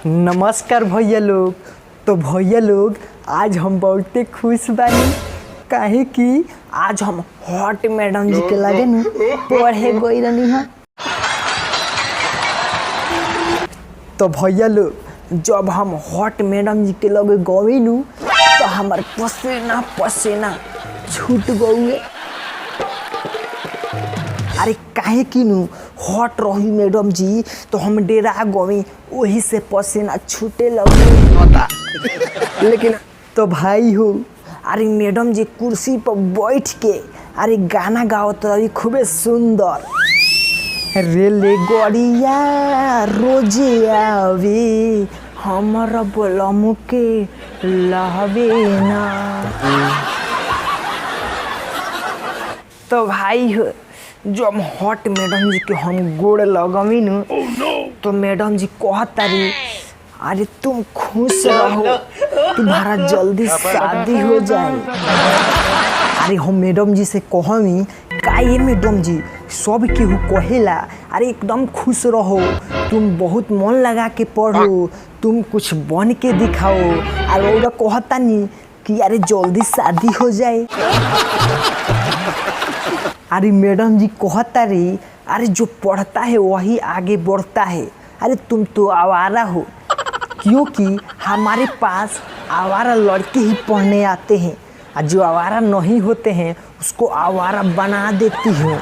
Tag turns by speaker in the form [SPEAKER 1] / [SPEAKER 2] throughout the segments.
[SPEAKER 1] नमस्कार भैया लोग। तो भैया लोग आज हम बहुते खुश बानी काहे कि आज हम हॉट मैडम जी के लगे नु पढ़े गई रहनी है। तो भैया लोग जब हम हॉट मैडम जी के लगे गई नु तो हमार पसीना पसीना छूट गए। अरे काहे कि नु हॉट रही मैडम जी तो हम डेरा गई वही से पसीना छूटे लगे। लेकिन तो भाई हो अरे मैडम जी कुर्सी पर बैठ के अरे गाना गावत रही खूबे सुंदर। रेले गड़िया रोजे आवे हमारा बोलम के लहवे ना। तो भाई हो जब हॉट मैडम जी के हम गोड़ लगमी नु तो मैडम जी कहतारी अरे तुम खुश रहो तुम्हारा जल्दी शादी हो जाए। अरे हम मैडम जी से कहमी का ये मैडम जी सब केहू कहेला अरे एकदम खुश रहो तुम बहुत मन लगा के पढ़ो तुम कुछ बन के दिखाओ। अरे वो कहता नहीं कि अरे जल्दी शादी हो जाए। अरे मैडम जी कहता रही अरे जो पढ़ता है वही आगे बढ़ता है। अरे तुम तो आवारा हो क्योंकि हमारे पास आवारा लड़के ही पढ़ने आते हैं और जो आवारा नहीं होते हैं उसको आवारा बना देती हूँ।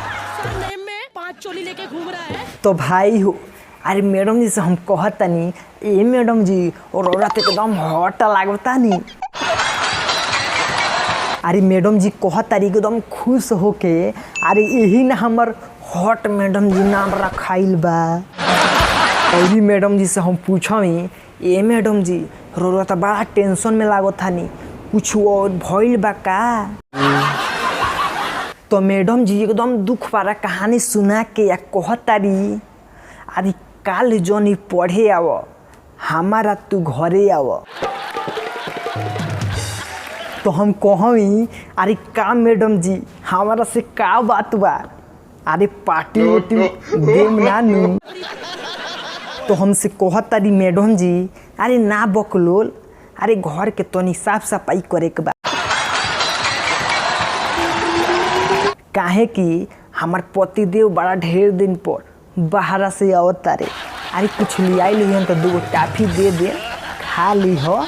[SPEAKER 1] लेके घूम रहा है। तो भाई हो अरे मैडम जी से हम कहता नहीं ए मैडम जी और औरत एकदम हॉट लागता नहीं। अरे मैडम जी कहता रही एकदम खुश होके अरे यही ना हमार हॉट मैडम जी नाम रखाइल बा। और मैडम जी से हम पूछी ए मैडम जी रो तो बड़ा टेंशन में लागत था नहीं कुछ और भइल बा का। तो मैडम जी एकदम दुख वाला कहानी सुना के या कहता रही अरे काल जोनी पढ़े आव हमारा तू घरे आव। तो हम कहवी अरे का मैडम जी हमारा से का बात बा अरे पार्टी वार्टी देम ना नु। तो हमसे कहता रही मैडम जी अरे ना बकलोल अरे घर के तनी साफ सफाई करे के बा काहे कि हमार पतिदेव बड़ा ढेर दिन पर बाहर से आवता रे। अरे कुछ लिया ली तो 2 टाफी दे दे खा ली हो।